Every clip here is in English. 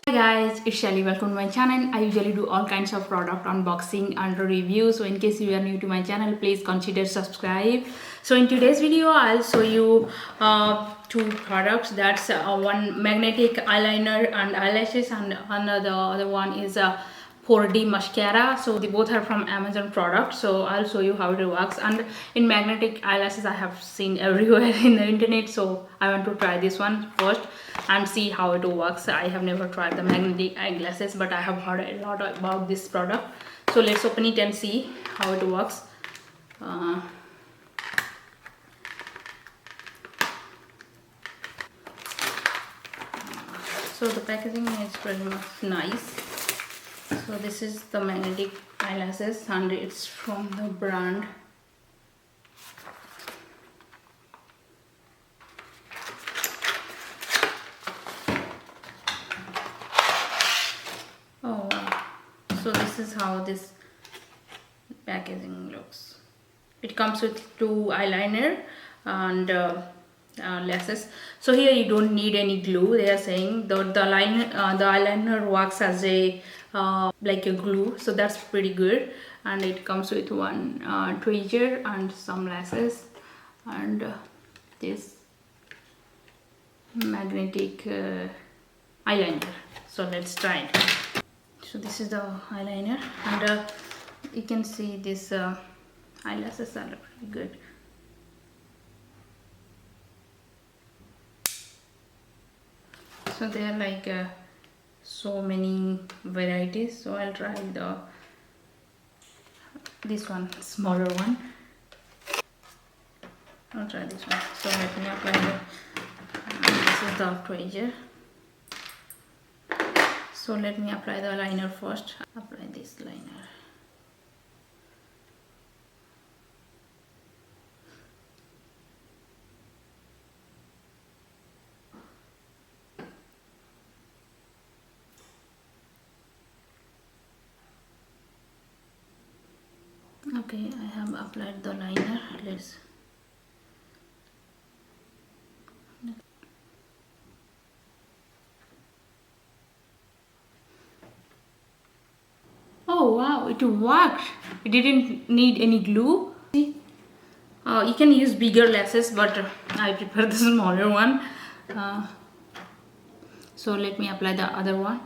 Hi guys, it's Shelly. Welcome to my channel. I usually do all kinds of product unboxing and review. So in case you are new to my channel, please consider subscribe. So in today's video, I'll show you two products. That's one magnetic eyeliner and eyelashes, and another other one is a 4D mascara. So they both are from Amazon products. So I'll show you how it works. And in magnetic eyelashes, I have seen everywhere in the internet, so I want to try this one first and see how it works. I have never tried the magnetic eyeglasses, but I have heard a lot about this product. So let's open it and see how it works. So the packaging is pretty much nice. So this is the magnetic eyelashes and it's from the brand oh wow. So this is how this packaging looks. It comes with two eyeliner and lashes. So here you don't need any glue. They are saying the eyeliner works as a like a glue, so that's pretty good. And it comes with one tweezer and some lashes and this magnetic eyeliner. So let's try it. So this is the eyeliner, and you can see this eyelashes are pretty good. So they are like so many varieties. So I'll try this one, smaller one. I'll try this one. So let me apply this is the tweezer. So let me apply the liner first. Apply this liner. Okay, I have applied the liner. Let's oh wow, it worked. It didn't need any glue. See? You can use bigger lashes, but I prefer the smaller one. So let me apply the other one.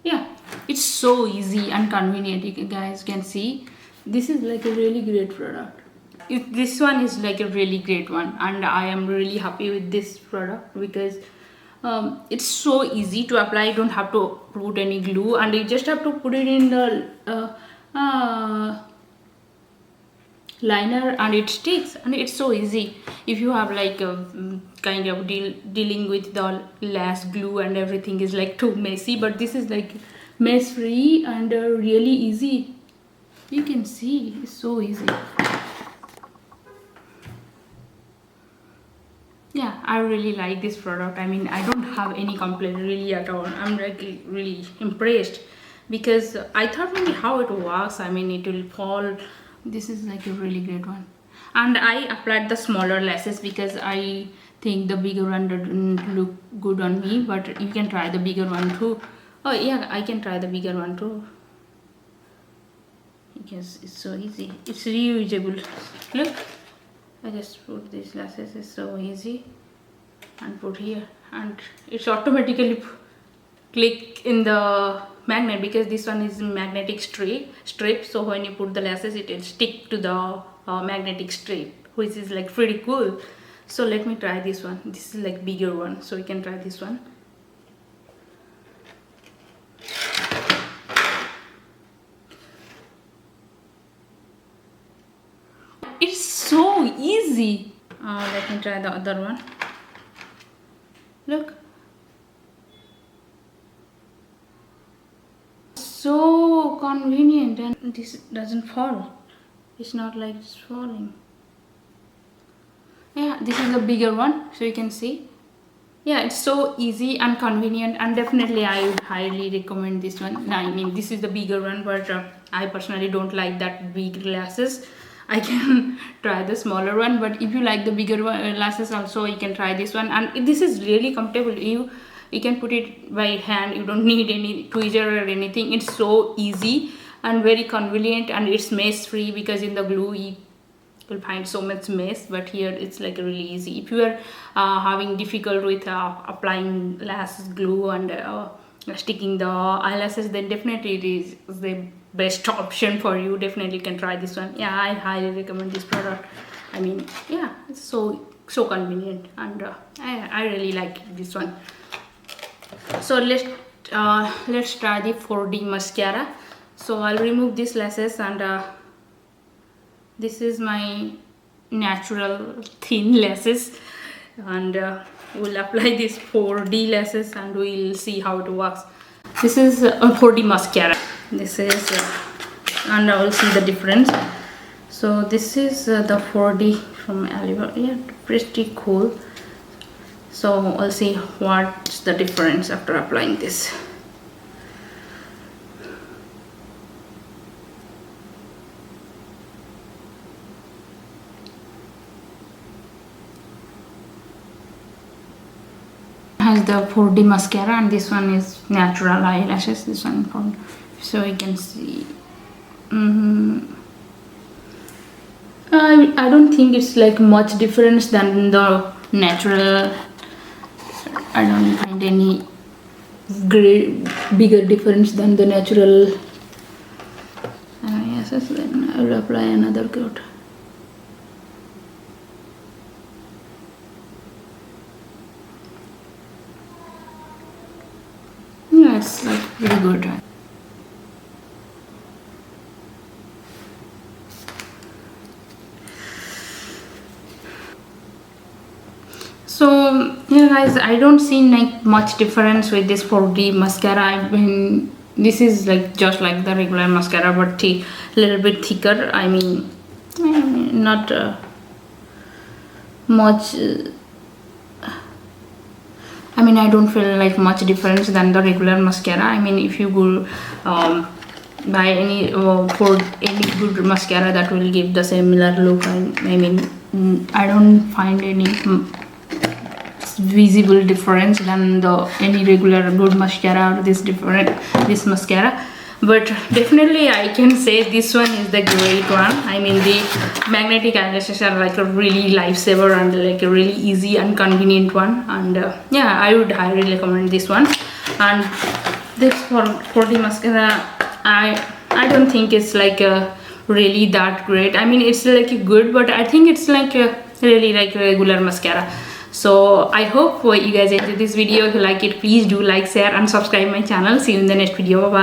Yeah, it's so easy and convenient. You guys can see this is like a really great product. This one is like a really great one, and I am really happy with this product because it's so easy to apply. You don't have to put any glue, and you just have to put it in the liner and it sticks, and it's so easy. If you have like a kind of dealing with the lash glue and everything is like too messy, but this is like mess free and really easy. You can see it's so easy. Yeah, I really like this product. I mean, I don't have any complaint really at all. I'm like really impressed because I thought maybe how it works. I mean, it will fall. This is like a really great one. And I applied the smaller lashes because I think the bigger one didn't look good on me, but you can try the bigger one too. Oh yeah, I can try the bigger one too because it's so easy. It's reusable. Look, I just put these lashes. It's so easy and put here, and it's automatically click in the magnet because this one is magnetic strip. So when you put the lashes, it will stick to the magnetic strip, which is like pretty cool. So let me try this one. This is like bigger one, so you can try this one. It's so easy. Let me try the other one. Look, so convenient, and this doesn't fall. It's not like it's falling. Yeah, this is a bigger one, so you can see. Yeah, it's so easy and convenient, and definitely I would highly recommend this one. I mean, this is the bigger one, but I personally don't like that big lashes. I can try the smaller one, but if you like the bigger one, lashes also, you can try this one. And this is really comfortable. You can put it by hand. You don't need any tweezer or anything. It's so easy and very convenient, and it's mess free, because in the glue you'll find so much mess, but here it's like really easy. If you are having difficult with applying lash glue and sticking the eyelashes, then definitely it is the best option for you. Definitely can try this one. Yeah, I highly recommend this product. I mean, yeah, it's so convenient, and I really like this one. So let's try the 4D mascara. So I'll remove these lashes, and this is my natural thin lashes, and we'll apply this 4D lashes and we'll see how it works. This is a 4D mascara. This is and I will see the difference. So this is the 4D from Oliver. Yeah, pretty cool. So I'll see what's the difference after applying this. Has the 4D mascara, and this one is natural eyelashes. This one from, so you can see. I don't think it's like much difference than the natural. I don't find any bigger difference than the natural eyelashes. Then I will apply another coat. Yeah, it's like really good. So yeah guys, I don't see like much difference with this 4D mascara. I mean, this is like just like the regular mascara, but a little bit thicker. I mean not much. I mean, I don't feel like much difference than the regular mascara. I mean, if you go buy any for any good mascara, that will give the similar look. I mean, I don't find any visible difference than the any regular good mascara or this mascara. But definitely I can say this one is the great one. I mean, the magnetic eyelashes are like a really lifesaver and like a really easy and convenient one, and yeah, I would highly recommend this one. And this for the mascara, I don't think it's like really that great. I mean, it's like good, but I think it's like really like a regular mascara. So I hope you guys enjoyed this video. If you like it, please do like, share and subscribe my channel. See you in the next video. Bye bye.